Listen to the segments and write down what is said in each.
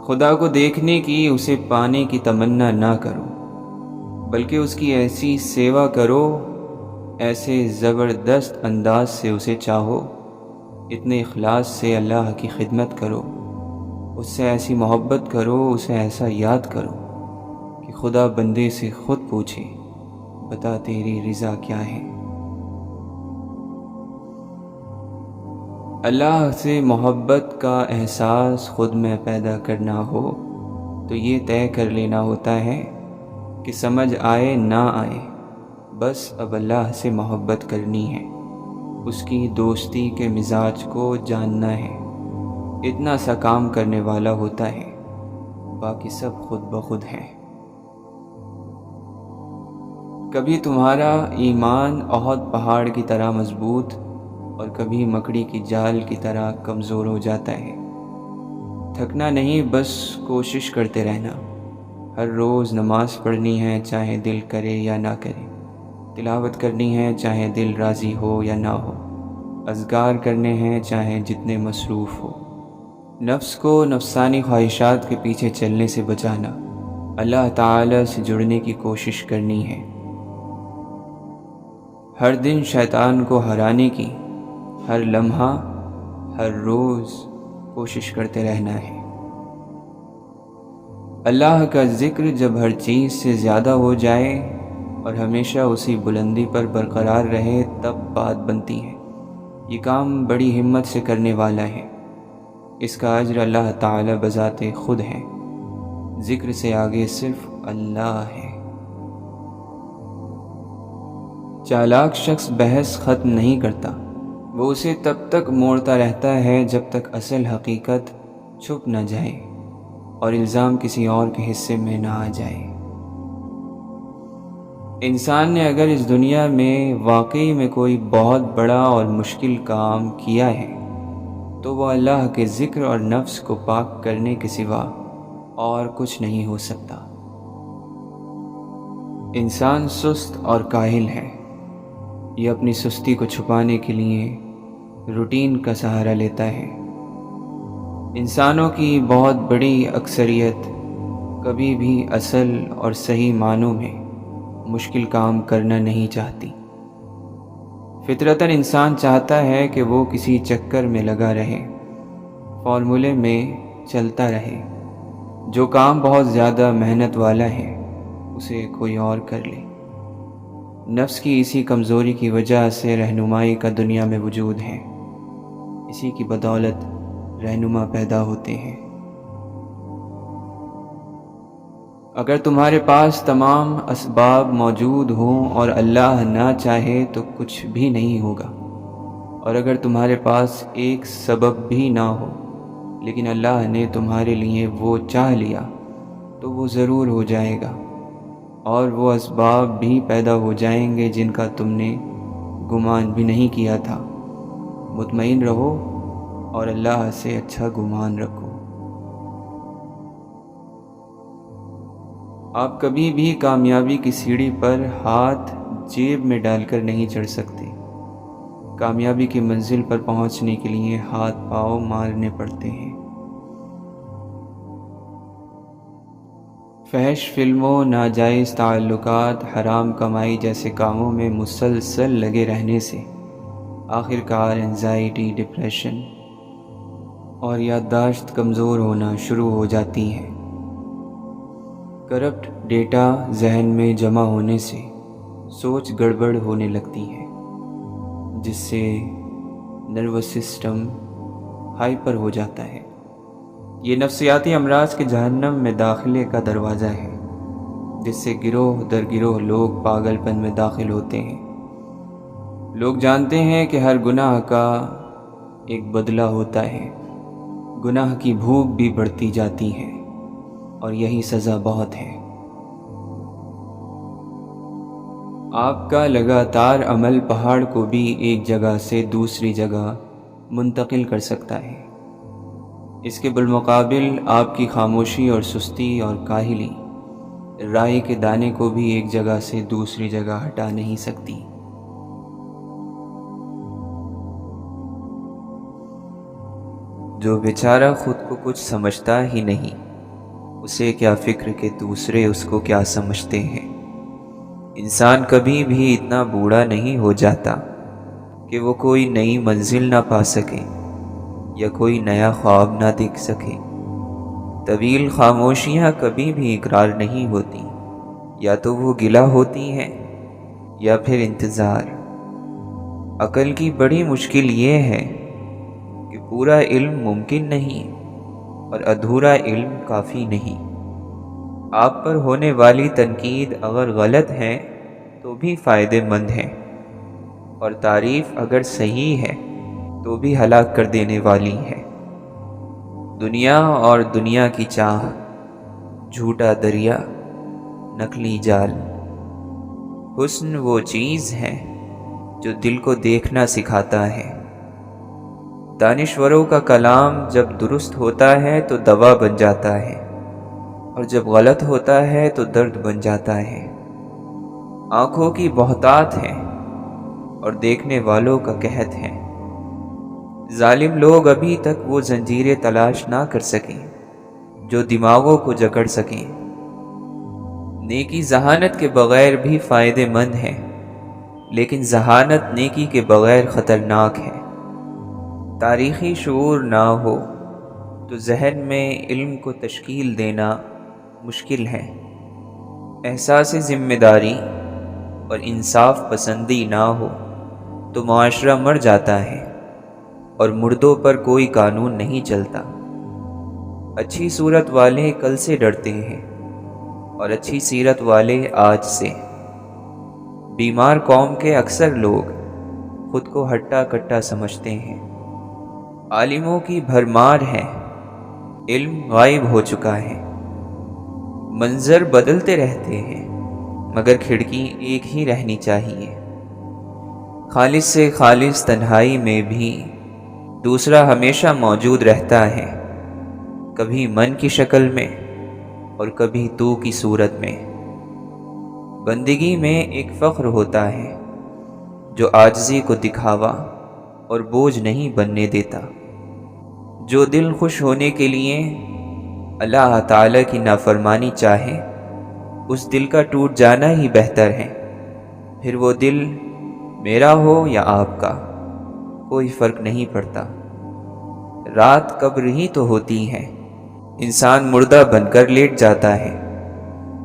خدا کو دیکھنے کی، اسے پانے کی تمنا نہ کرو، بلکہ اس کی ایسی سیوا کرو، ایسے زبردست انداز سے اسے چاہو، اتنے اخلاص سے اللہ کی خدمت کرو، اس سے ایسی محبت کرو، اسے ایسا یاد کرو کہ خدا بندے سے خود پوچھے، بتا تیری رضا کیا ہے۔ اللہ سے محبت کا احساس خود میں پیدا کرنا ہو تو یہ طے کر لینا ہوتا ہے کہ سمجھ آئے نہ آئے، بس اب اللہ سے محبت کرنی ہے، اس کی دوستی کے مزاج کو جاننا ہے، اتنا سا کام کرنے والا ہوتا ہے، باقی سب خود بخود ہے۔ کبھی تمہارا ایمان احد پہاڑ کی طرح مضبوط اور کبھی مکڑی کی جال کی طرح کمزور ہو جاتا ہے۔ تھکنا نہیں، بس کوشش کرتے رہنا۔ ہر روز نماز پڑھنی ہے، چاہے دل کرے یا نہ کرے، تلاوت کرنی ہے، چاہے دل راضی ہو یا نہ ہو، اذکار کرنے ہیں، چاہے جتنے مصروف ہو۔ نفس کو نفسانی خواہشات کے پیچھے چلنے سے بچانا، اللہ تعالی سے جڑنے کی کوشش کرنی ہے۔ ہر دن شیطان کو ہرانے کی، ہر لمحہ، ہر روز کوشش کرتے رہنا ہے۔ اللہ کا ذکر جب ہر چیز سے زیادہ ہو جائے اور ہمیشہ اسی بلندی پر برقرار رہے تب بات بنتی ہے۔ یہ کام بڑی ہمت سے کرنے والا ہے، اس کا اجر اللہ تعالی بذات خود ہے، ذکر سے آگے صرف اللہ ہے۔ چالاک شخص بحث ختم نہیں کرتا، وہ اسے تب تک موڑتا رہتا ہے جب تک اصل حقیقت چھپ نہ جائے اور الزام کسی اور کے حصے میں نہ آ جائے۔ انسان نے اگر اس دنیا میں واقعی میں کوئی بہت بڑا اور مشکل کام کیا ہے تو وہ اللہ کے ذکر اور نفس کو پاک کرنے کے سوا اور کچھ نہیں ہو سکتا۔ انسان سست اور کاہل ہے، یہ اپنی سستی کو چھپانے کے لیے روٹین کا سہارا لیتا ہے۔ انسانوں کی بہت بڑی اکثریت کبھی بھی اصل اور صحیح معنوں میں مشکل کام کرنا نہیں چاہتی۔ فطرتاً انسان چاہتا ہے کہ وہ کسی چکر میں لگا رہے، فارمولے میں چلتا رہے، جو کام بہت زیادہ محنت والا ہے اسے کوئی اور کر لے۔ نفس کی اسی کمزوری کی وجہ سے رہنمائی کا دنیا میں وجود ہے، اسی کی بدولت رہنما پیدا ہوتے ہیں۔ اگر تمہارے پاس تمام اسباب موجود ہوں اور اللہ نہ چاہے تو کچھ بھی نہیں ہوگا، اور اگر تمہارے پاس ایک سبب بھی نہ ہو لیکن اللہ نے تمہارے لیے وہ چاہ لیا تو وہ ضرور ہو جائے گا، اور وہ اسباب بھی پیدا ہو جائیں گے جن کا تم نے گمان بھی نہیں کیا تھا۔ مطمئن رہو اور اللہ سے اچھا گمان رکھو۔ آپ کبھی بھی کامیابی کی سیڑھی پر ہاتھ جیب میں ڈال کر نہیں چڑھ سکتے، کامیابی کی منزل پر پہنچنے کے لیے ہاتھ پاؤں مارنے پڑتے ہیں۔ فحش فلموں، ناجائز تعلقات، حرام کمائی جیسے کاموں میں مسلسل لگے رہنے سے آخرکار انزائٹی، ڈپریشن اور یادداشت کمزور ہونا شروع ہو جاتی ہیں۔ کرپٹ ڈیٹا ذہن میں جمع ہونے سے سوچ گڑبڑ ہونے لگتی ہے، جس سے نروس سسٹم ہائپر ہو جاتا ہے۔ یہ نفسیاتی امراض کے جہنم میں داخلے کا دروازہ ہے، جس سے گروہ در گروہ لوگ پاگل پن میں داخل ہوتے ہیں۔ لوگ جانتے ہیں کہ ہر گناہ کا ایک بدلہ ہوتا ہے، گناہ کی بھوک بھی بڑھتی جاتی ہے اور یہی سزا بہت ہے۔ آپ کا لگاتار عمل پہاڑ کو بھی ایک جگہ سے دوسری جگہ منتقل کر سکتا ہے، اس کے بالمقابل آپ کی خاموشی اور سستی اور کاہلی رائی کے دانے کو بھی ایک جگہ سے دوسری جگہ ہٹا نہیں سکتی۔ جو بیچارہ خود کو کچھ سمجھتا ہی نہیں اسے کیا فکر کہ دوسرے اس کو کیا سمجھتے ہیں۔ انسان کبھی بھی اتنا بوڑھا نہیں ہو جاتا کہ وہ کوئی نئی منزل نہ پا سکے یا کوئی نیا خواب نہ دیکھ سکے۔ طویل خاموشیاں کبھی بھی اقرار نہیں ہوتی، یا تو وہ گلہ ہوتی ہیں یا پھر انتظار۔ عقل کی بڑی مشکل یہ ہے کہ پورا علم ممکن نہیں اور ادھورا علم کافی نہیں۔ آپ پر ہونے والی تنقید اگر غلط ہے تو بھی فائدہ مند ہے، اور تعریف اگر صحیح ہے تو بھی ہلاک کر دینے والی ہے۔ دنیا اور دنیا کی چاہ، جھوٹا دریا، نقلی جال۔ حسن وہ چیز ہے جو دل کو دیکھنا سکھاتا ہے۔ دانشوروں کا کلام جب درست ہوتا ہے تو دوا بن جاتا ہے، اور جب غلط ہوتا ہے تو درد بن جاتا ہے۔ آنکھوں کی بہتات ہے اور دیکھنے والوں کا قحط ہے۔ ظالم لوگ ابھی تک وہ زنجیریں تلاش نہ کر سکیں جو دماغوں کو جکڑ سکیں۔ نیکی ذہانت کے بغیر بھی فائدہ مند ہے، لیکن ذہانت نیکی کے بغیر خطرناک ہے۔ تاریخی شعور نہ ہو تو ذہن میں علم کو تشکیل دینا مشکل ہے۔ احساس ذمہ داری اور انصاف پسندی نہ ہو تو معاشرہ مر جاتا ہے، اور مردوں پر کوئی قانون نہیں چلتا۔ اچھی صورت والے کل سے ڈرتے ہیں اور اچھی سیرت والے آج سے۔ بیمار قوم کے اکثر لوگ خود کو ہٹا کٹا سمجھتے ہیں۔ عالموں کی بھرمار ہے، علم غائب ہو چکا ہے۔ منظر بدلتے رہتے ہیں مگر کھڑکی ایک ہی رہنی چاہیے۔ خالص سے خالص تنہائی میں بھی دوسرا ہمیشہ موجود رہتا ہے، کبھی من کی شکل میں اور کبھی تو کی صورت میں۔ بندگی میں ایک فخر ہوتا ہے جو عاجزی کو دکھاوا اور بوجھ نہیں بننے دیتا۔ جو دل خوش ہونے کے لیے اللہ تعالیٰ کی نافرمانی چاہے، اس دل کا ٹوٹ جانا ہی بہتر ہے۔ پھر وہ دل میرا ہو یا آپ کا، کوئی فرق نہیں پڑتا۔ رات قبر ہی تو ہوتی ہے، انسان مردہ بن کر لیٹ جاتا ہے۔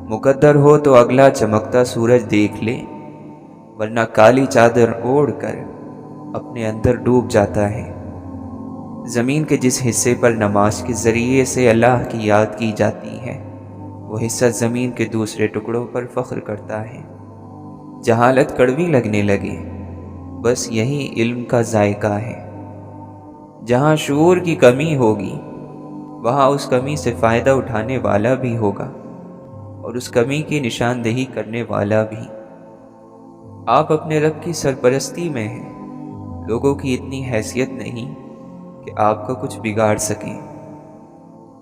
مقدر ہو تو اگلا چمکتا سورج دیکھ لے، ورنہ کالی چادر اوڑھ کر اپنے اندر ڈوب جاتا ہے۔ زمین کے جس حصے پر نماز کے ذریعے سے اللہ کی یاد کی جاتی ہے، وہ حصہ زمین کے دوسرے ٹکڑوں پر فخر کرتا ہے۔ جہالت کڑوی لگنے لگے، بس یہی علم کا ذائقہ ہے۔ جہاں شعور کی کمی ہوگی، وہاں اس کمی سے فائدہ اٹھانے والا بھی ہوگا، اور اس کمی کی نشاندہی کرنے والا بھی۔ آپ اپنے رب کی سرپرستی میں ہیں، لوگوں کی اتنی حیثیت نہیں کہ آپ کا کچھ بگاڑ سکیں۔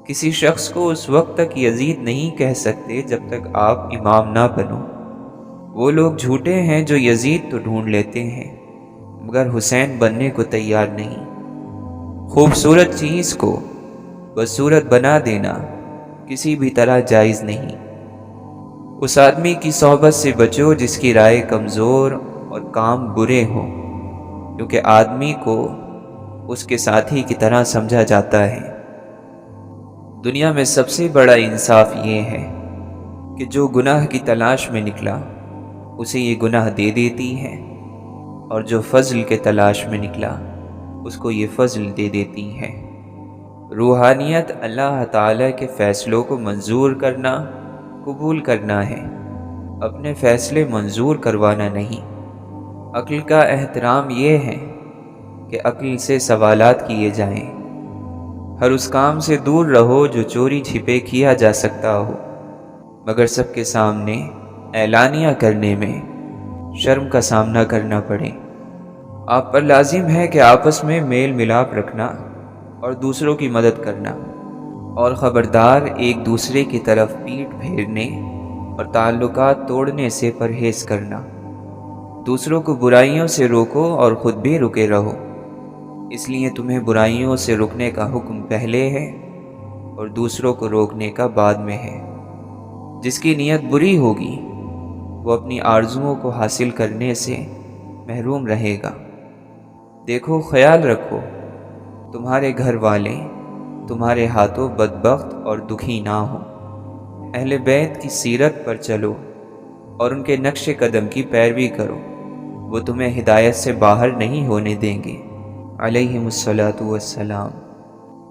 کسی شخص کو اس وقت تک یزید نہیں کہہ سکتے جب تک آپ امام نہ بنو۔ وہ لوگ جھوٹے ہیں جو یزید تو ڈھونڈ لیتے ہیں مگر حسین بننے کو تیار نہیں۔ خوبصورت چیز کو بدصورت بنا دینا کسی بھی طرح جائز نہیں۔ اس آدمی کی صحبت سے بچو جس کی رائے کمزور اور کام برے ہوں، کیونکہ آدمی کو اس کے ساتھی کی طرح سمجھا جاتا ہے۔ دنیا میں سب سے بڑا انصاف یہ ہے کہ جو گناہ کی تلاش میں نکلا اسے یہ گناہ دے دیتی ہے، اور جو فضل کے تلاش میں نکلا اس کو یہ فضل دے دیتی ہے۔ روحانیت اللہ تعالیٰ کے فیصلوں کو منظور کرنا، قبول کرنا ہے، اپنے فیصلے منظور کروانا نہیں۔ عقل کا احترام یہ ہے کہ عقل سے سوالات کیے جائیں۔ ہر اس کام سے دور رہو جو چوری چھپے کیا جا سکتا ہو، مگر سب کے سامنے اعلانیہ کرنے میں شرم کا سامنا کرنا پڑے۔ آپ پر لازم ہے کہ آپس میں میل ملاپ رکھنا اور دوسروں کی مدد کرنا، اور خبردار ایک دوسرے کی طرف پیٹھ پھیرنے اور تعلقات توڑنے سے پرہیز کرنا۔ دوسروں کو برائیوں سے روکو اور خود بھی رکے رہو، اس لیے تمہیں برائیوں سے رکنے کا حکم پہلے ہے اور دوسروں کو روکنے کا بعد میں ہے۔ جس کی نیت بری ہوگی وہ اپنی آرزوؤں کو حاصل کرنے سے محروم رہے گا۔ دیکھو، خیال رکھو، تمہارے گھر والے تمہارے ہاتھوں بدبخت اور دکھی نہ ہوں۔ اہل بیت کی سیرت پر چلو اور ان کے نقش قدم کی پیروی کرو، وہ تمہیں ہدایت سے باہر نہیں ہونے دیں گے علیہم الصلاۃ والسلام۔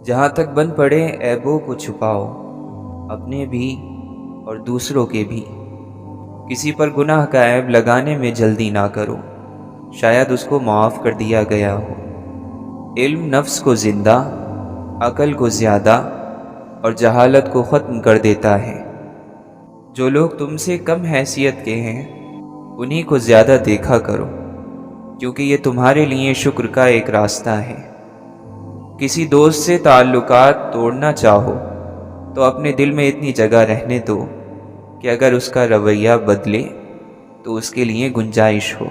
جہاں تک بن پڑے عیبوں کو چھپاؤ، اپنے بھی اور دوسروں کے بھی۔ کسی پر گناہ کا عیب لگانے میں جلدی نہ کرو، شاید اس کو معاف کر دیا گیا ہو۔ علم نفس کو زندہ، عقل کو زیادہ اور جہالت کو ختم کر دیتا ہے۔ جو لوگ تم سے کم حیثیت کے ہیں انہی کو زیادہ دیکھا کرو، کیونکہ یہ تمہارے لیے شکر کا ایک راستہ ہے۔ کسی دوست سے تعلقات توڑنا چاہو تو اپنے دل میں اتنی جگہ رہنے دو کہ اگر اس کا رویہ بدلے تو اس کے لیے گنجائش ہو۔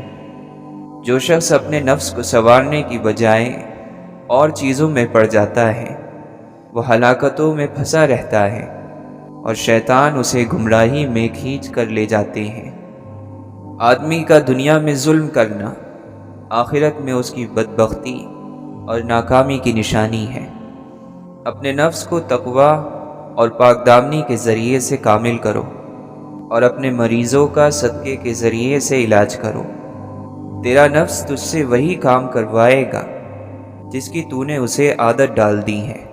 جو شخص اپنے نفس کو سنوارنے کی بجائے اور چیزوں میں پڑ جاتا ہے وہ ہلاکتوں میں پھنسا رہتا ہے اور شیطان اسے گمراہی میں کھینچ کر لے جاتے ہیں۔ آدمی کا دنیا میں ظلم کرنا آخرت میں اس کی بدبختی اور ناکامی کی نشانی ہے۔ اپنے نفس کو تقویٰ اور پاک دامنی کے ذریعے سے کامل کرو اور اپنے مریضوں کا صدقے کے ذریعے سے علاج کرو۔ تیرا نفس تجھ سے وہی کام کروائے گا جس کی تو نے اسے عادت ڈال دی ہے۔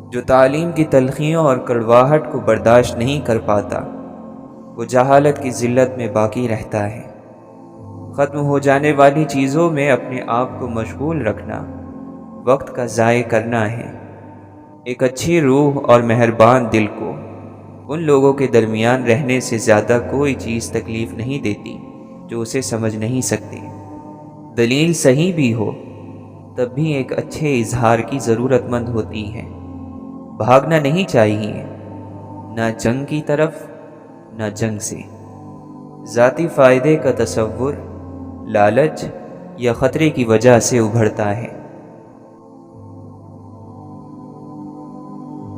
جو تعلیم کی تلخیوں اور کڑواہٹ کو برداشت نہیں کر پاتا وہ جہالت کی ذلت میں باقی رہتا ہے۔ ختم ہو جانے والی چیزوں میں اپنے آپ کو مشغول رکھنا وقت کا ضائع کرنا ہے۔ ایک اچھی روح اور مہربان دل کو ان لوگوں کے درمیان رہنے سے زیادہ کوئی چیز تکلیف نہیں دیتی جو اسے سمجھ نہیں سکتے۔ دلیل صحیح بھی ہو تب بھی ایک اچھے اظہار کی ضرورت مند ہوتی ہے۔ بھاگنا نہیں چاہیے، نہ جنگ کی طرف نہ جنگ سے۔ ذاتی فائدے کا تصور لالچ یا خطرے کی وجہ سے ابھرتا ہے۔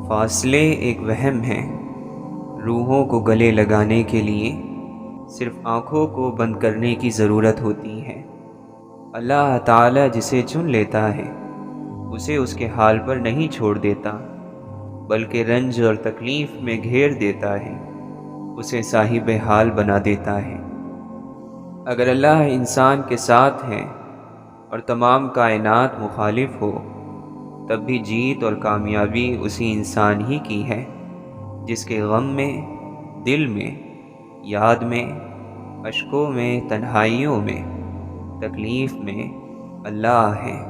فاصلے ایک وہم ہے۔ روحوں کو گلے لگانے کے لیے صرف آنکھوں کو بند کرنے کی ضرورت ہوتی ہے۔ اللہ تعالی جسے چن لیتا ہے اسے اس کے حال پر نہیں چھوڑ دیتا، بلکہ رنج اور تکلیف میں گھیر دیتا ہے، اسے صاحب حال بنا دیتا ہے۔ اگر اللہ انسان کے ساتھ ہے اور تمام کائنات مخالف ہو تب بھی جیت اور کامیابی اسی انسان ہی کی ہے جس کے غم میں، دل میں، یاد میں، اشکوں میں، تنہائیوں میں، تکلیف میں اللہ ہے۔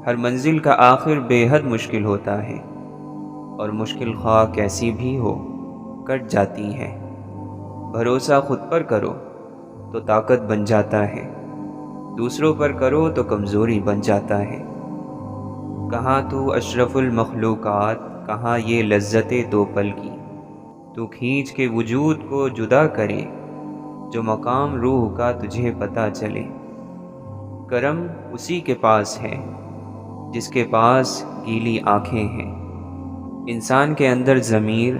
ہر منزل کا آخر بے حد مشکل ہوتا ہے اور مشکل خواہ کیسی بھی ہو کٹ جاتی ہے۔ بھروسہ خود پر کرو تو طاقت بن جاتا ہے، دوسروں پر کرو تو کمزوری بن جاتا ہے۔ کہاں تو اشرف المخلوقات، کہاں یہ لذت دو پل کی، تو کھینچ کے وجود کو جدا کرے جو مقام روح کا تجھے پتہ چلے۔ کرم اسی کے پاس ہے جس کے پاس گیلی آنکھیں ہیں۔ انسان کے اندر ضمیر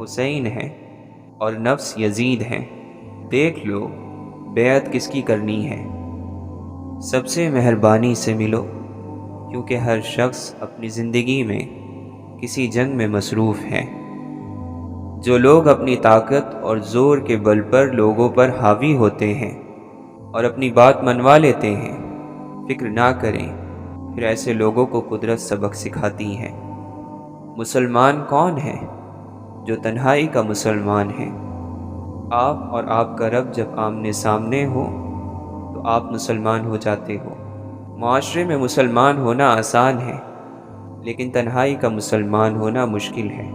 حسین ہے اور نفس یزید ہے۔ دیکھ لو بیعت کس کی کرنی ہے۔ سب سے مہربانی سے ملو، کیونکہ ہر شخص اپنی زندگی میں کسی جنگ میں مصروف ہے۔ جو لوگ اپنی طاقت اور زور کے بل پر لوگوں پر حاوی ہوتے ہیں اور اپنی بات منوا لیتے ہیں، فکر نہ کریں، پھر ایسے لوگوں کو قدرت سبق سکھاتی ہے۔ مسلمان کون ہے؟ جو تنہائی کا مسلمان ہے۔ آپ اور آپ کا رب جب آمنے سامنے ہو تو آپ مسلمان ہو جاتے ہو۔ معاشرے میں مسلمان ہونا آسان ہے، لیکن تنہائی کا مسلمان ہونا مشکل ہے۔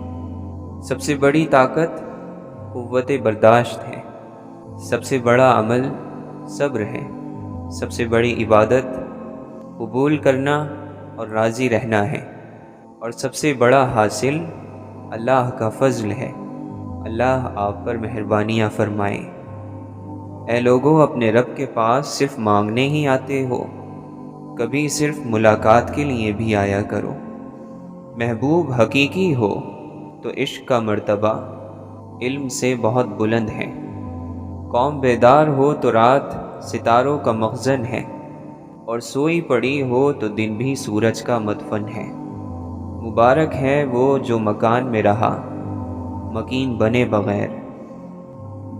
سب سے بڑی طاقت قوت برداشت ہے، سب سے بڑا عمل صبر ہے، سب سے بڑی عبادت قبول کرنا اور راضی رہنا ہے، اور سب سے بڑا حاصل اللہ کا فضل ہے۔ اللہ آپ پر مہربانیاں فرمائے۔ اے لوگو، اپنے رب کے پاس صرف مانگنے ہی آتے ہو؟ کبھی صرف ملاقات کے لیے بھی آیا کرو۔ محبوب حقیقی ہو تو عشق کا مرتبہ علم سے بہت بلند ہے۔ قوم بیدار ہو تو رات ستاروں کا مخزن ہے، اور سوئی پڑی ہو تو دن بھی سورج کا مدفن ہے۔ مبارک ہے وہ جو مکان میں رہا مکین بنے بغیر،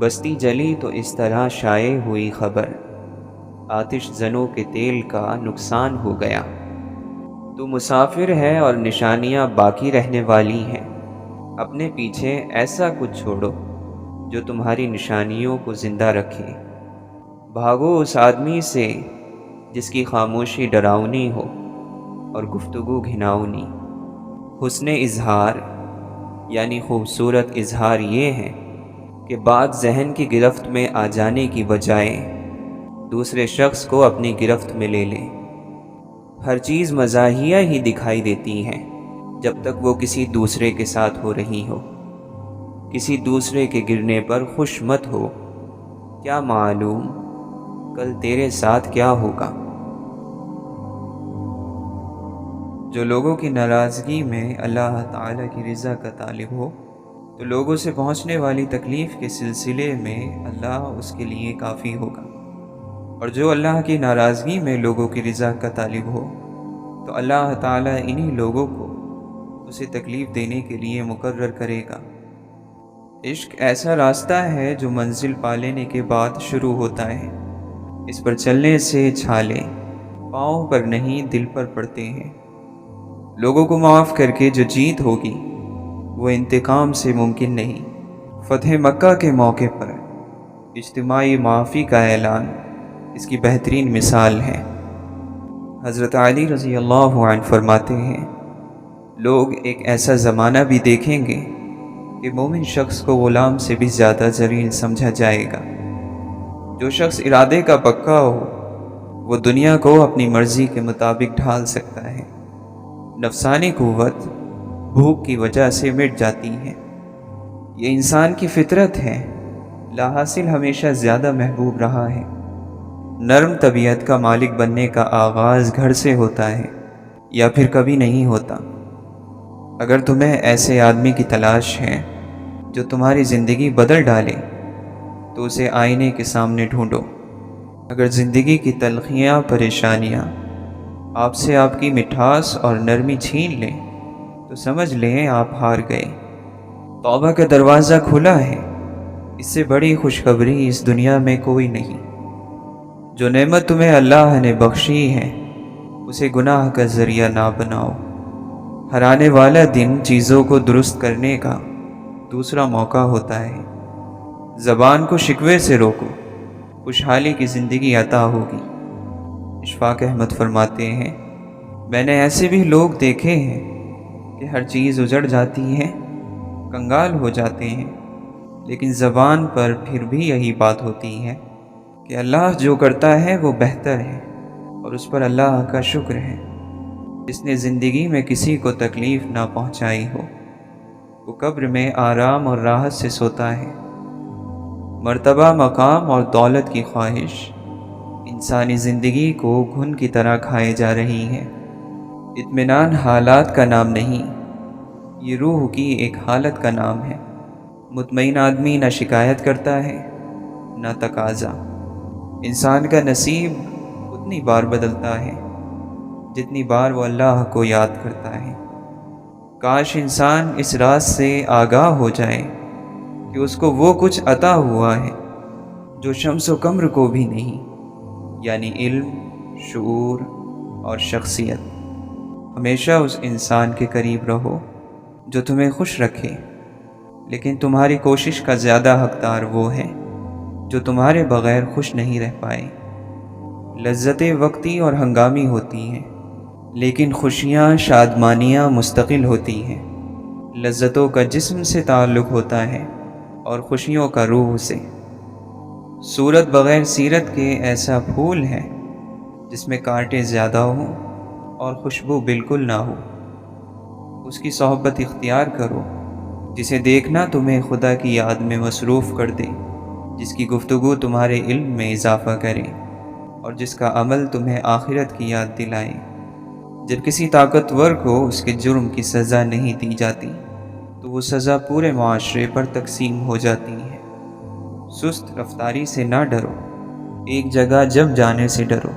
بستی جلی تو اس طرح شائع ہوئی خبر، آتش زنوں کے تیل کا نقصان ہو گیا۔ تو مسافر ہے اور نشانیاں باقی رہنے والی ہیں، اپنے پیچھے ایسا کچھ چھوڑو جو تمہاری نشانیوں کو زندہ رکھے۔ بھاگو اس آدمی سے جس کی خاموشی ڈراؤنی ہو اور گفتگو گھناؤنی۔ حسن اظہار یعنی خوبصورت اظہار یہ ہے کہ بات ذہن کی گرفت میں آ جانے کی بجائے دوسرے شخص کو اپنی گرفت میں لے لے۔ ہر چیز مزاحیہ ہی دکھائی دیتی ہے جب تک وہ کسی دوسرے کے ساتھ ہو رہی ہو۔ کسی دوسرے کے گرنے پر خوش مت ہو، کیا معلوم کل تیرے ساتھ کیا ہوگا۔ جو لوگوں کی ناراضگی میں اللہ تعالیٰ کی رضا کا طالب ہو تو لوگوں سے پہنچنے والی تکلیف کے سلسلے میں اللہ اس کے لیے کافی ہوگا، اور جو اللہ کی ناراضگی میں لوگوں کی رضا کا طالب ہو تو اللہ تعالیٰ انہی لوگوں کو اسے تکلیف دینے کے لیے مقرر کرے گا۔ عشق ایسا راستہ ہے جو منزل پا لینے کے بعد شروع ہوتا ہے۔ اس پر چلنے سے چھالے پاؤں پر نہیں دل پر پڑتے ہیں۔ لوگوں کو معاف کر کے جو جیت ہوگی وہ انتقام سے ممکن نہیں۔ فتح مکہ کے موقع پر اجتماعی معافی کا اعلان اس کی بہترین مثال ہے۔ حضرت علی رضی اللہ عنہ فرماتے ہیں، لوگ ایک ایسا زمانہ بھی دیکھیں گے کہ مومن شخص کو غلام سے بھی زیادہ ذلیل سمجھا جائے گا۔ جو شخص ارادے کا پکا ہو وہ دنیا کو اپنی مرضی کے مطابق ڈھال سکتا ہے۔ نفسانی قوت بھوک کی وجہ سے مٹ جاتی ہے، یہ انسان کی فطرت ہے۔ لا حاصل ہمیشہ زیادہ محبوب رہا ہے۔ نرم طبیعت کا مالک بننے کا آغاز گھر سے ہوتا ہے یا پھر کبھی نہیں ہوتا۔ اگر تمہیں ایسے آدمی کی تلاش ہے جو تمہاری زندگی بدل ڈالے تو اسے آئینے کے سامنے ڈھونڈو۔ اگر زندگی کی تلخیاں پریشانیاں آپ سے آپ کی مٹھاس اور نرمی چھین لیں تو سمجھ لیں آپ ہار گئے۔ توبہ کا دروازہ کھلا ہے، اس سے بڑی خوشخبری اس دنیا میں کوئی نہیں۔ جو نعمت تمہیں اللہ نے بخشی ہے اسے گناہ کا ذریعہ نہ بناؤ۔ ہر آنے والا دن چیزوں کو درست کرنے کا دوسرا موقع ہوتا ہے۔ زبان کو شکوے سے روکو، خوشحالی کی زندگی عطا ہوگی۔ اشفاق احمد فرماتے ہیں، میں نے ایسے بھی لوگ دیکھے ہیں کہ ہر چیز اجڑ جاتی ہے، کنگال ہو جاتے ہیں، لیکن زبان پر پھر بھی یہی بات ہوتی ہے کہ اللہ جو کرتا ہے وہ بہتر ہے، اور اس پر اللہ کا شکر ہے۔ جس نے زندگی میں کسی کو تکلیف نہ پہنچائی ہو وہ قبر میں آرام اور راحت سے سوتا ہے۔ مرتبہ، مقام اور دولت کی خواہش انسانی زندگی کو گھن کی طرح کھائے جا رہی ہے۔ اطمینان حالات کا نام نہیں، یہ روح کی ایک حالت کا نام ہے۔ مطمئن آدمی نہ شکایت کرتا ہے نہ تقاضا۔ انسان کا نصیب اتنی بار بدلتا ہے جتنی بار وہ اللہ کو یاد کرتا ہے۔ کاش انسان اس راز سے آگاہ ہو جائے کہ اس کو وہ کچھ عطا ہوا ہے جو شمس و قمر کو بھی نہیں، یعنی علم، شعور اور شخصیت۔ ہمیشہ اس انسان کے قریب رہو جو تمہیں خوش رکھے، لیکن تمہاری کوشش کا زیادہ حقدار وہ ہے جو تمہارے بغیر خوش نہیں رہ پائے۔ لذتیں وقتی اور ہنگامی ہوتی ہیں، لیکن خوشیاں، شادمانیاں مستقل ہوتی ہیں۔ لذتوں کا جسم سے تعلق ہوتا ہے اور خوشیوں کا روح سے۔ صورت بغیر سیرت کے ایسا پھول ہے جس میں کانٹے زیادہ ہوں اور خوشبو بالکل نہ ہو۔ اس کی صحبت اختیار کرو جسے دیکھنا تمہیں خدا کی یاد میں مصروف کر دے، جس کی گفتگو تمہارے علم میں اضافہ کرے اور جس کا عمل تمہیں آخرت کی یاد دلائے۔ جب کسی طاقتور کو اس کے جرم کی سزا نہیں دی جاتی تو وہ سزا پورے معاشرے پر تقسیم ہو جاتی ہے۔ سست رفتاری سے نہ ڈرو، ایک جگہ جب جانے سے ڈرو۔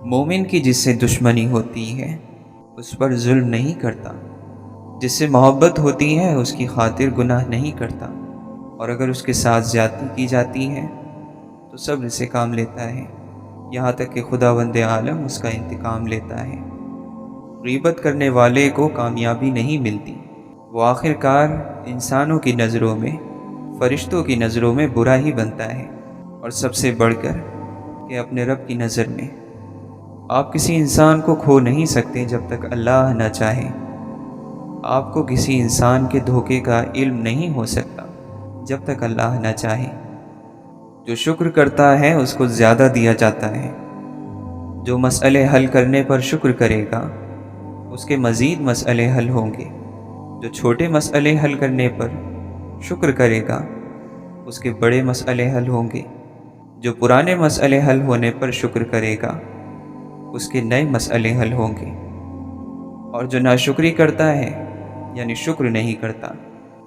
مومن کی جس سے دشمنی ہوتی ہے اس پر ظلم نہیں کرتا، جس سے محبت ہوتی ہے اس کی خاطر گناہ نہیں کرتا، اور اگر اس کے ساتھ زیادتی کی جاتی ہے تو صبر سے کام لیتا ہے، یہاں تک کہ خداوند عالم اس کا انتقام لیتا ہے۔ غیبت کرنے والے کو کامیابی نہیں ملتی، وہ آخر کار انسانوں کی نظروں میں، فرشتوں کی نظروں میں برا ہی بنتا ہے، اور سب سے بڑھ کر کہ اپنے رب کی نظر میں۔ آپ کسی انسان کو کھو نہیں سکتے جب تک اللہ نہ چاہے۔ آپ کو کسی انسان کے دھوکے کا علم نہیں ہو سکتا جب تک اللہ نہ چاہے۔ جو شکر کرتا ہے اس کو زیادہ دیا جاتا ہے۔ جو مسئلے حل کرنے پر شکر کرے گا اس کے مزید مسئلے حل ہوں گے۔ جو چھوٹے مسئلے حل کرنے پر شکر کرے گا اس کے بڑے مسئلے حل ہوں گے۔ جو پرانے مسئلے حل ہونے پر شکر کرے گا اس کے نئے مسئلے حل ہوں گے۔ اور جو ناشکری کرتا ہے یعنی شکر نہیں کرتا،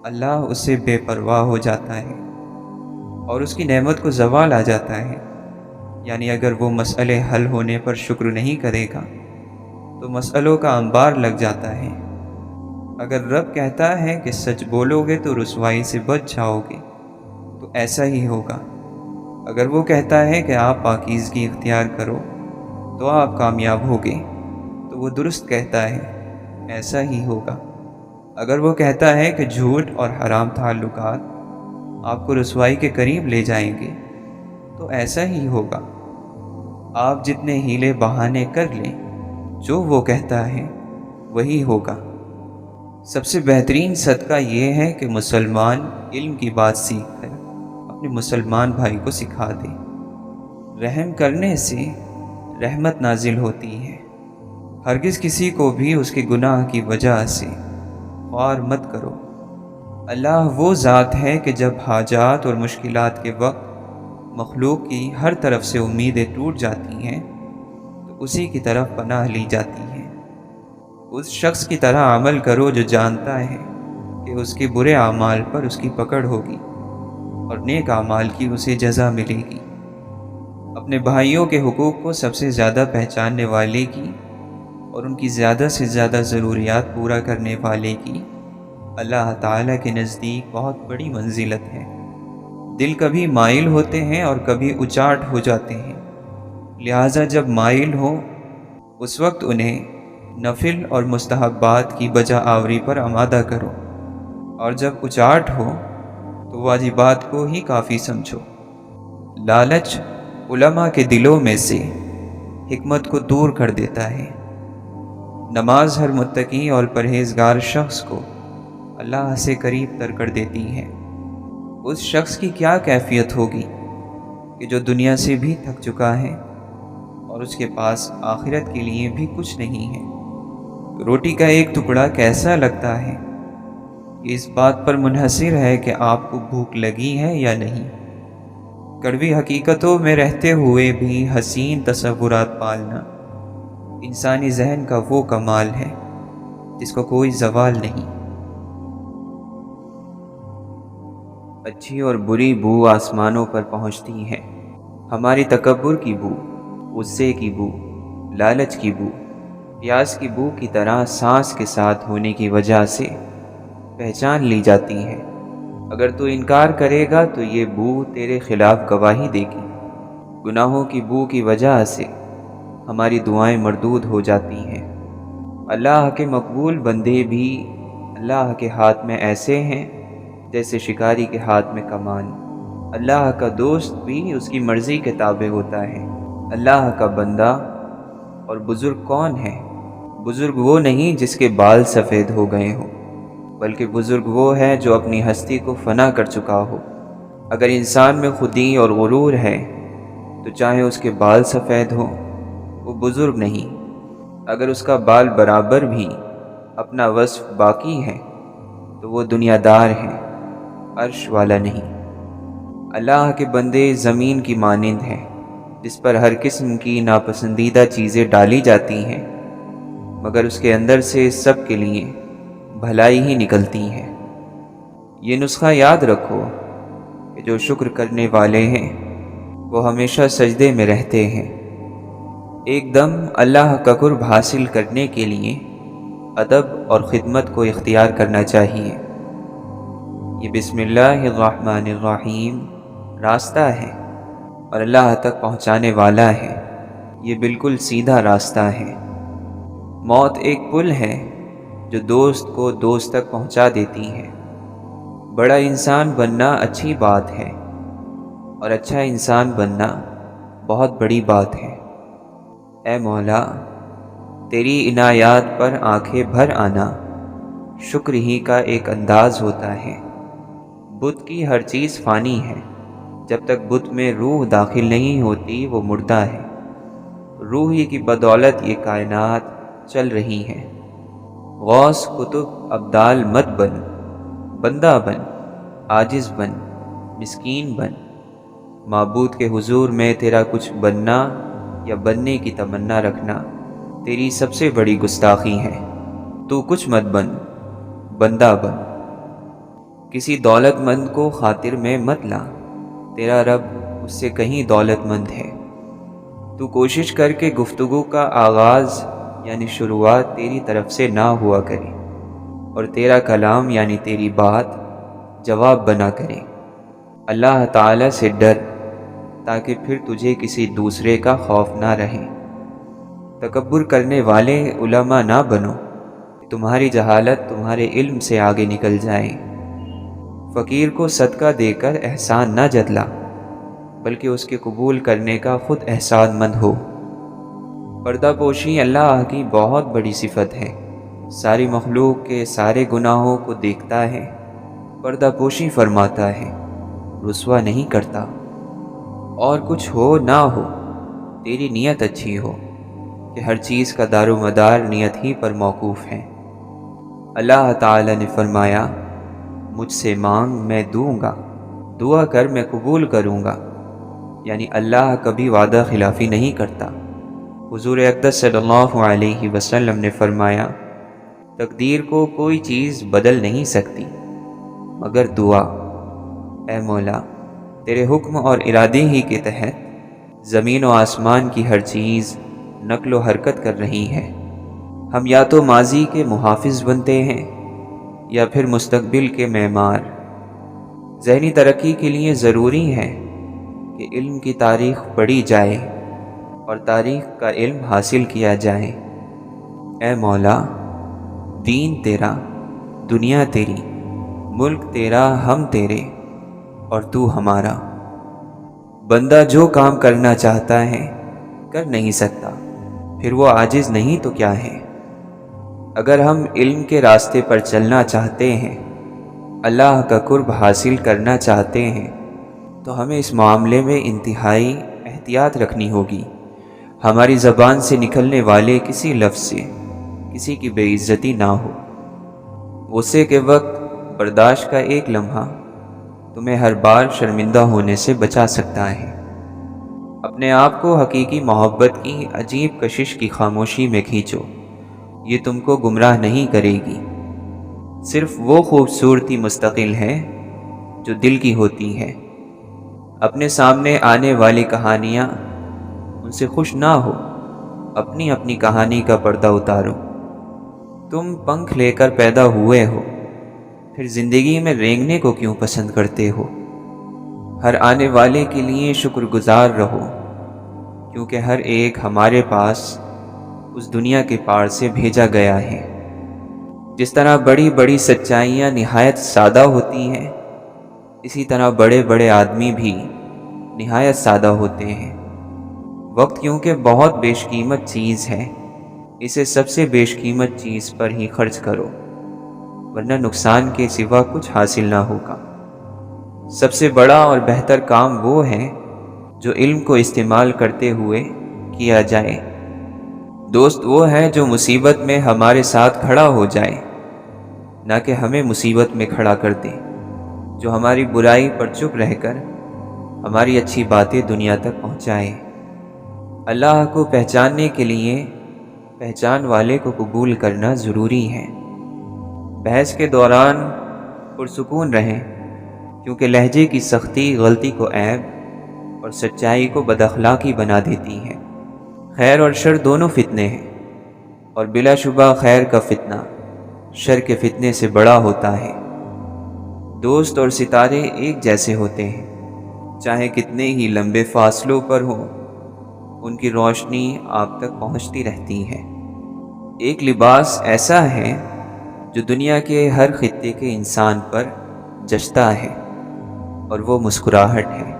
اللہ اس سے بے پرواہ ہو جاتا ہے اور اس کی نعمت کو زوال آ جاتا ہے۔ یعنی اگر وہ مسئلے حل ہونے پر شکر نہیں کرے گا تو مسئلوں کا انبار لگ جاتا ہے۔ اگر رب کہتا ہے کہ سچ بولو گے تو رسوائی سے بچ جاؤ گے تو ایسا ہی ہوگا۔ اگر وہ کہتا ہے کہ آپ پاکیزگی اختیار کرو تو آپ کامیاب ہوگے تو وہ درست کہتا ہے، ایسا ہی ہوگا۔ اگر وہ کہتا ہے کہ جھوٹ اور حرام تعلقات آپ کو رسوائی کے قریب لے جائیں گے تو ایسا ہی ہوگا۔ آپ جتنے ہیلے بہانے کر لیں، جو وہ کہتا ہے وہی ہوگا۔ سب سے بہترین صدقہ یہ ہے کہ مسلمان علم کی بات سیکھ کر اپنے مسلمان بھائی کو سکھا دے۔ رحم کرنے سے رحمت نازل ہوتی ہے۔ ہرگز کسی کو بھی اس کے گناہ کی وجہ سے خوار مت کرو۔ اللہ وہ ذات ہے کہ جب حاجات اور مشکلات کے وقت مخلوق کی ہر طرف سے امیدیں ٹوٹ جاتی ہیں تو اسی کی طرف پناہ لی جاتی ہے۔ اس شخص کی طرح عمل کرو جو جانتا ہے کہ اس کے برے اعمال پر اس کی پکڑ ہوگی اور نیک اعمال کی اسے جزا ملے گی۔ اپنے بھائیوں کے حقوق کو سب سے زیادہ پہچاننے والے کی اور ان کی زیادہ سے زیادہ ضروریات پورا کرنے والے کی اللہ تعالیٰ کے نزدیک بہت بڑی منزلت ہے۔ دل کبھی مائل ہوتے ہیں اور کبھی اچاٹ ہو جاتے ہیں، لہٰذا جب مائل ہو اس وقت انہیں نفل اور مستحبات کی بجا آوری پر آمادہ کرو، اور جب اچاٹ ہو تو واجبات کو ہی کافی سمجھو۔ لالچ علماء کے دلوں میں سے حکمت کو دور کر دیتا ہے۔ نماز ہر متقی اور پرہیزگار شخص کو اللہ سے قریب تر کر دیتی ہے۔ اس شخص کی کیا کیفیت ہوگی کہ جو دنیا سے بھی تھک چکا ہے اور اس کے پاس آخرت کے لیے بھی کچھ نہیں ہے۔ روٹی کا ایک ٹکڑا کیسا لگتا ہے یہ اس بات پر منحصر ہے کہ آپ کو بھوک لگی ہے یا نہیں۔ کڑوی حقیقتوں میں رہتے ہوئے بھی حسین تصورات پالنا انسانی ذہن کا وہ کمال ہے جس کو کوئی زوال نہیں۔ اچھی اور بری بو آسمانوں پر پہنچتی ہے۔ ہماری تکبر کی بو، غصے کی بو، لالچ کی بو، پیاس کی بو کی طرح سانس کے ساتھ ہونے کی وجہ سے پہچان لی جاتی ہے۔ اگر تو انکار کرے گا تو یہ بو تیرے خلاف گواہی دے گی۔ گناہوں کی بو کی وجہ سے ہماری دعائیں مردود ہو جاتی ہیں۔ اللہ کے مقبول بندے بھی اللہ کے ہاتھ میں ایسے ہیں جیسے شکاری کے ہاتھ میں کمان۔ اللہ کا دوست بھی اس کی مرضی کے تابع ہوتا ہے۔ اللہ کا بندہ اور بزرگ کون ہے؟ بزرگ وہ نہیں جس کے بال سفید ہو گئے ہوں، بلکہ بزرگ وہ ہے جو اپنی ہستی کو فنا کر چکا ہو۔ اگر انسان میں خودی اور غرور ہے تو چاہے اس کے بال سفید ہوں وہ بزرگ نہیں۔ اگر اس کا بال برابر بھی اپنا وصف باقی ہے تو وہ دنیا دار ہے، عرش والا نہیں۔ اللہ کے بندے زمین کی مانند ہیں جس پر ہر قسم کی ناپسندیدہ چیزیں ڈالی جاتی ہیں، مگر اس کے اندر سے سب کے لیے بھلائی ہی نکلتی ہے۔ یہ نسخہ یاد رکھو کہ جو شکر کرنے والے ہیں وہ ہمیشہ سجدے میں رہتے ہیں۔ ایک دم اللہ کا قرب حاصل کرنے کے لیے ادب اور خدمت کو اختیار کرنا چاہیے۔ یہ بسم اللہ الرحمن الرحیم راستہ ہے اور اللہ تک پہنچانے والا ہے۔ یہ بالکل سیدھا راستہ ہے۔ موت ایک پل ہے جو دوست کو دوست تک پہنچا دیتی ہے۔ بڑا انسان بننا اچھی بات ہے اور اچھا انسان بننا بہت بڑی بات ہے۔ اے مولا، تیری عنایات پر آنکھیں بھر آنا شکر ہی کا ایک انداز ہوتا ہے۔ بت کی ہر چیز فانی ہے، جب تک بت میں روح داخل نہیں ہوتی وہ مردہ ہے۔ روح ہی کی بدولت یہ کائنات چل رہی ہے۔ غوث کتب ابدال مت بن، بندہ بن، عاجز بن، مسکین بن۔ معبود کے حضور میں تیرا کچھ بننا یا بننے کی تمنا رکھنا تیری سب سے بڑی گستاخی ہے۔ تو کچھ مت بن، بندہ بن۔ کسی دولت مند کو خاطر میں مت لا، تیرا رب اس سے کہیں دولت مند ہے۔ تو کوشش کر کے گفتگو کا آغاز یعنی شروعات تیری طرف سے نہ ہوا کرے اور تیرا کلام یعنی تیری بات جواب بنا کرے۔ اللہ تعالیٰ سے ڈر تاکہ پھر تجھے کسی دوسرے کا خوف نہ رہے۔ تکبر کرنے والے علماء نہ بنو، تمہاری جہالت تمہارے علم سے آگے نکل جائے۔ فقیر کو صدقہ دے کر احسان نہ جتلا، بلکہ اس کے قبول کرنے کا خود احسان مند ہو۔ پردہ پوشی اللہ کی بہت بڑی صفت ہے۔ ساری مخلوق کے سارے گناہوں کو دیکھتا ہے، پردہ پوشی فرماتا ہے، رسوا نہیں کرتا۔ اور کچھ ہو نہ ہو، تیری نیت اچھی ہو کہ ہر چیز کا دار و مدار نیت ہی پر موقوف ہے۔ اللہ تعالی نے فرمایا، مجھ سے مانگ میں دوں گا، دعا کر میں قبول کروں گا، یعنی اللہ کبھی وعدہ خلافی نہیں کرتا۔ حضور اقدس صلی اللہ علیہ وسلم نے فرمایا، تقدیر کو کوئی چیز بدل نہیں سکتی مگر دعا۔ اے مولا، تیرے حکم اور ارادے ہی کے تحت زمین و آسمان کی ہر چیز نقل و حرکت کر رہی ہے۔ ہم یا تو ماضی کے محافظ بنتے ہیں یا پھر مستقبل کے معمار۔ ذہنی ترقی کے لیے ضروری ہے کہ علم کی تاریخ پڑھی جائے اور تاریخ کا علم حاصل کیا جائے۔ اے مولا، دین تیرا، دنیا تیری، ملک تیرا، ہم تیرے اور تو ہمارا۔ بندہ جو کام کرنا چاہتا ہے کر نہیں سکتا، پھر وہ عاجز نہیں تو کیا ہے؟ اگر ہم علم کے راستے پر چلنا چاہتے ہیں، اللہ کا قرب حاصل کرنا چاہتے ہیں، تو ہمیں اس معاملے میں انتہائی احتیاط رکھنی ہوگی۔ ہماری زبان سے نکلنے والے کسی لفظ سے کسی کی بے عزتی نہ ہو۔ غصے کے وقت برداشت کا ایک لمحہ تمہیں ہر بار شرمندہ ہونے سے بچا سکتا ہے۔ اپنے آپ کو حقیقی محبت کی عجیب کشش کی خاموشی میں کھینچو، یہ تم کو گمراہ نہیں کرے گی۔ صرف وہ خوبصورتی مستقل ہے جو دل کی ہوتی ہے۔ اپنے سامنے آنے والی کہانیاں ان سے خوش نہ ہو، اپنی اپنی کہانی کا پردہ اتارو۔ تم پنکھ لے کر پیدا ہوئے ہو، پھر زندگی میں رینگنے کو کیوں پسند کرتے ہو؟ ہر آنے والے کے لیے شکر گزار رہو، کیونکہ ہر ایک ہمارے پاس اس دنیا کے پار سے بھیجا گیا ہے۔ جس طرح بڑی بڑی سچائیاں نہایت سادہ ہوتی ہیں، اسی طرح بڑے بڑے آدمی بھی نہایت سادہ ہوتے ہیں۔ وقت کیونکہ بہت بیش قیمت چیز ہے، اسے سب سے بیش قیمت چیز پر ہی خرچ کرو، ورنہ نقصان کے سوا کچھ حاصل نہ ہوگا۔ سب سے بڑا اور بہتر کام وہ ہے جو علم کو استعمال کرتے ہوئے کیا جائے۔ دوست وہ ہے جو مصیبت میں ہمارے ساتھ کھڑا ہو جائے، نہ کہ ہمیں مصیبت میں کھڑا کر دے، جو ہماری برائی پر چپ رہ کر ہماری اچھی باتیں دنیا تک پہنچائے۔ اللہ کو پہچاننے کے لیے پہچان والے کو قبول کرنا ضروری ہے۔ بحث کے دوران پرسکون رہیں، کیونکہ لہجے کی سختی غلطی کو عیب اور سچائی کو بد اخلاقی بنا دیتی ہے۔ خیر اور شر دونوں فتنے ہیں، اور بلا شبہ خیر کا فتنہ شر کے فتنے سے بڑا ہوتا ہے۔ دوست اور ستارے ایک جیسے ہوتے ہیں، چاہے کتنے ہی لمبے فاصلوں پر ہوں، ان کی روشنی آپ تک پہنچتی رہتی ہے۔ ایک لباس ایسا ہے جو دنیا کے ہر خطے کے انسان پر جچتا ہے، اور وہ مسکراہٹ ہے۔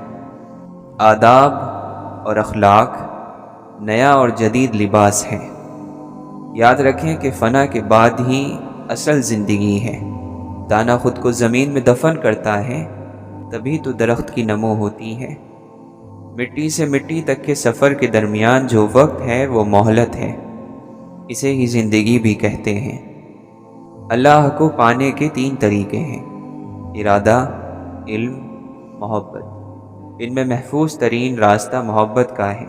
آداب اور اخلاق نیا اور جدید لباس ہے۔ یاد رکھیں کہ فنا کے بعد ہی اصل زندگی ہے۔ دانا خود کو زمین میں دفن کرتا ہے، تبھی تو درخت کی نمو ہوتی ہے۔ مٹی سے مٹی تک کے سفر کے درمیان جو وقت ہے وہ مہلت ہے، اسے ہی زندگی بھی کہتے ہیں۔ اللہ کو پانے کے 3 طریقے ہیں: ارادہ، علم، محبت۔ ان میں محفوظ ترین راستہ محبت کا ہے۔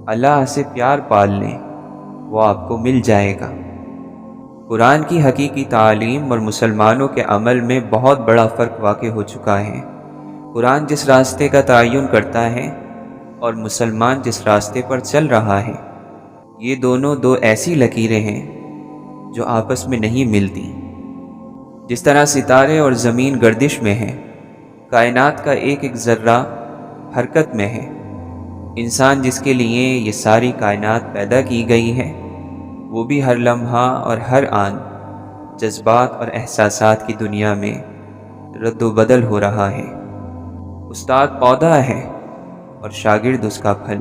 اللہ سے پیار پال لیں، وہ آپ کو مل جائے گا۔ قرآن کی حقیقی تعلیم اور مسلمانوں کے عمل میں بہت بڑا فرق واقع ہو چکا ہے۔ قرآن جس راستے کا تعین کرتا ہے اور مسلمان جس راستے پر چل رہا ہے، یہ دونوں 2 ایسی لکیریں ہیں جو آپس میں نہیں ملتی۔ جس طرح ستارے اور زمین گردش میں ہیں، کائنات کا ایک ایک ذرہ حرکت میں ہے، انسان جس کے لیے یہ ساری کائنات پیدا کی گئی ہے، وہ بھی ہر لمحہ اور ہر آن جذبات اور احساسات کی دنیا میں رد و بدل ہو رہا ہے۔ استاد پودا ہے اور شاگرد اس کا پھل۔